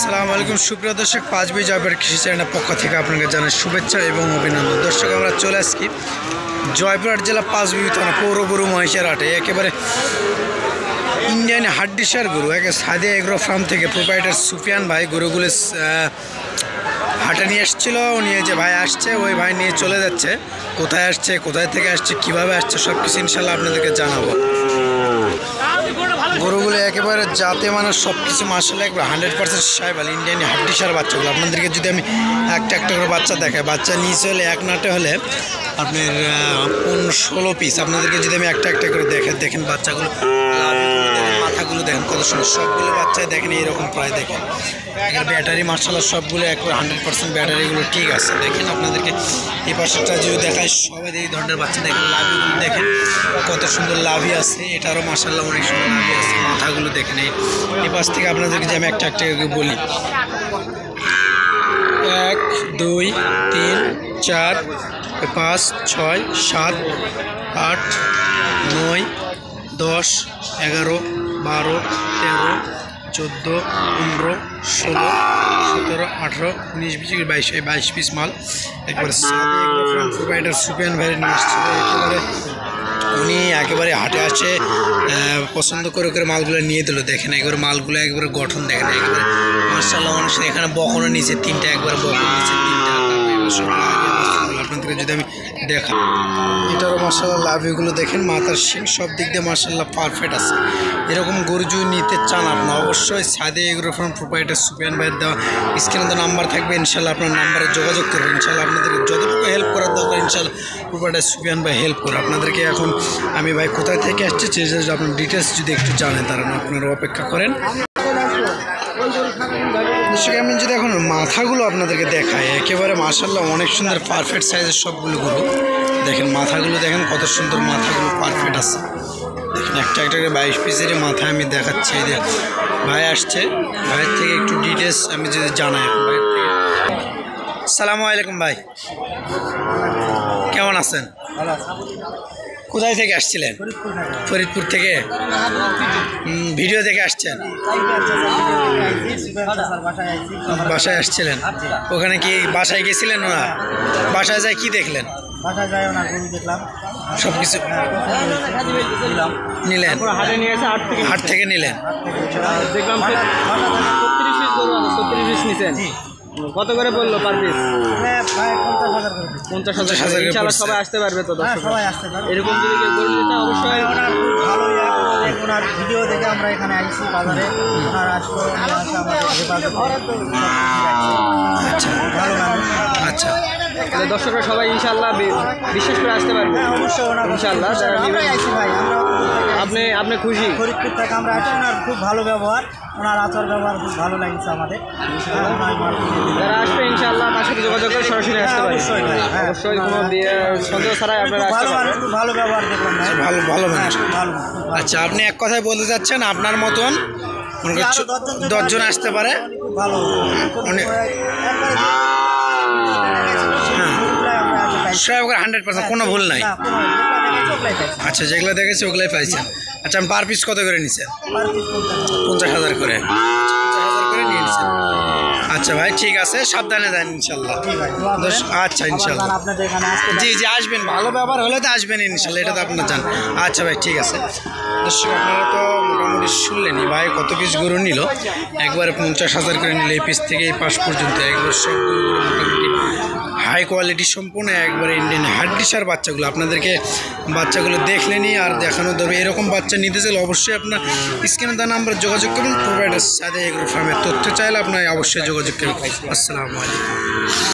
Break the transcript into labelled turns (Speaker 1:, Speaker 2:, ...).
Speaker 1: আসসালামু আলাইকুম সুপ্রিয় দর্শক, পাঁচবি জয়পুর কৃষি চ্যানেলের পক্ষ থেকে আপনাকে জানাই শুভেচ্ছা এবং অভিনন্দন। দর্শক, আমরা চলে আসছি জয়পুরহাট জেলা পাঁচবি থানা পৌর গরু মহিষের হাটে। একেবারে ইন্ডিয়ান হাড্ডিসার গরু, একে সাদিয়া এগ্রো ফার্ম থেকে প্রোপাইটার সুফিয়ান ভাই গরুগুলো হাটে নিয়ে এসেছিলো। নিয়ে যে ভাই আসছে, ওই ভাই নিয়ে চলে যাচ্ছে। কোথায় আসছে, কোথায় থেকে আসছে, কীভাবে আসছে, সব কিছু ইনশাল্লাহ আপনাদেরকে জানাবো। গরুগুলো একেবারে জাতে মানে সব কিছু মাসাল্লাহ একবার 100% সাইবাল ইন্ডিয়ান হাড্ডিসার বাচ্চাগুলো। আপনাদেরকে যদি আমি একটা করে বাচ্চা দেখাই, বাচ্চা নিচে হলে এক নাটে হলে আপনার 16 পিস। আপনাদেরকে যদি আমি একটা করে দেখেন বাচ্চাগুলো, মাথাগুলো দেখেন কত সুন্দর, সবগুলো বাচ্চায় দেখেন এইরকম প্রায় দেখেন। এখানে ব্যাটারি মার্শাল্লাহ সবগুলো একবার 100% ব্যাটারিগুলো ঠিক আছে। দেখেন আপনাদেরকে এই পাশেরটা যদি দেখায়, সবাই এই ধরনের বাচ্চা দেখেন, লাভিগুলো দেখেন কত সুন্দর লাভি আছে। এটারও মার্শাল্লাহ অনেক সুন্দর লাভি আছে। মাথাগুলো দেখেন এই পাশ থেকে আপনাদেরকে যে আমি একটা বলি, 1 2 3 4 5 6 7 8 9 10 11 12 13 14 15 16 17 18 19 20 22 পিস মাল একবারে প্রোভাইডার সুপিয়ান ভাই নিয়ে আসছিল। একেবারে উনি একেবারে হাটে আসে পছন্দ করে মালগুলো নিয়ে দিল। দেখেন একবারে মালগুলো একবারে গঠন দেখেন, একবারে মার্শাল্লাহ মানুষের এখানে বকনের নিচে 3টা, একবারে বকনের নিচে 3টা। আপনাদেরকে যদি আমি দেখা, এটারও মার্শাল্লাহ লাভিগুলো দেখেন, মাথার শিং সব দিক দিয়ে মার্শাল্লাহ পারফেক্ট আছে। এরকম গরু যদি নিতে চান আপনার অবশ্যই Sadia agro farm proprietor Sufiyan ভাইয়ের দেওয়া স্ক্রিনে তো নাম্বার থাকবে, ইনশাল্লাহ আপনার নাম্বারে যোগাযোগ করবেন। ইনশাল্লাহ আপনাদেরকে যতটুকু হেল্প করার দরকার ইনশাল্লাহ প্রোপাইটার সুপিয়ান ভাই হেল্প করে আপনাদেরকে। এখন আমি ভাই কোথায় থেকে আসছে আপনার ডিটেলস যদি একটু জানেন, তারা আপনারা অপেক্ষা করেন। আমি যদি এখন মাথাগুলো আপনাদেরকে দেখাই, একেবারে মার্শাল্লাহ অনেক সুন্দর পারফেক্ট সাইজের সবগুলো গরু দেখেন। মাথাগুলো দেখেন কত সুন্দর, মাথাগুলো পারফেক্ট আছে। দেখেন একটা করে 22 পিসের মাথা আমি দেখাচ্ছি। এই যে ভাই আসছে, ভাইয়ের থেকে একটু ডিটেলস আমি যদি জানাই ভাইয়ের থেকে। আসসালামু আলাইকুম ভাই, কেমন আছেন? কোথায় থেকে আসছিলেন? ফরিদপুর থেকে ভিডিও দেখে আসছেন? বাসায় আসছিলেন? ওখানে কি বাসায় গেছিলেন? ওনা বাসায় যায় কি দেখলেন? সব কিছু নিলেন, হাট থেকে নিলেন?
Speaker 2: দেখলাম 36 পিস নিছেন। কত করে বললো পার পিস? 50,000। ইনশাআল্লাহ সবাই আসতে পারবে তো? সবাই আসতে পারবে। এরকম যদি কেউ গরু নিতে অবশ্যই ভালো ওনার ভিডিও দেখে আমরা এখানে আইছি বাজারে। ওনার আসলে
Speaker 1: আচ্ছা
Speaker 2: ভালো মানুষ।
Speaker 1: আচ্ছা,
Speaker 2: দর্শকরা সবাই ইনশাআল্লাহ বিশেষ করে আসতে পারবে অবশ্যই ইনশাআল্লাহ। আপনি খুশি? ফরিদপুর থেকে আমরা আসছি, ওনার খুব ভালো ব্যবহার, ওনার আচার ব্যবহার খুব ভালো লাগছে আমাদের। যারা আসবে ইনশাআল্লাহ তার সাথে যোগাযোগ করে সরাসরি আসতে পারবে অবশ্যই, কোনো সন্দেহ ছাড়াই আপনারা আসতে পারবেন। খুব ভালো ব্যবহার দেখলাম,
Speaker 1: ভালো মানুষ। আচ্ছা, আপনি এক কথায় বলতে চাচ্ছেন আপনার মতন 10 জন আসতে পারে?
Speaker 2: ভালো
Speaker 1: অনেক 100% কোনো ভুল নাই। আচ্ছা, যেগুলো দেখেছি ওগুলাই পাইছেন। আচ্ছা, আমি পার পিস কত করে নিছেন? 50,000 করে। 50,000 করে নিয়ে নিছেন। আচ্ছা ভাই, ঠিক আছে, সাবধানে যান ইনশাল্লাহ। আচ্ছা ইনশাল্লাহ, জি আসবেন, ভালো ব্যবহার হলে তো আসবেন ইনশাল্লাহ, এটা তো আপনার জান। আচ্ছা ভাই, ঠিক আছে। দর্শক, আপনারা তো মোটামুটি শুনলেনই ভাই কত পিস গরু নিল। একবারে 50,000 করে নিল এই পিস থেকে এই পাশ পর্যন্ত। একবার সবগুলো গরু মোটামুটি হাই কোয়ালিটি সম্পূর্ণ একবারে ইন্ডিয়ান হাড্ডিসার বাচ্চাগুলো। আপনাদেরকে বাচ্চাগুলো দেখলেনি আর দেখানো দরকার। এরকম বাচ্চা নিতে চাইলে অবশ্যই আপনার স্ক্রিনে দেওয়া নাম্বারে যোগাযোগ করুন। প্রোভাইডার সাদিয়া এগ্রো ফার্মের তথ্য চাইলে আপনার অবশ্যই যোগাযোগ করুন। আসসালামু আলাইকুম।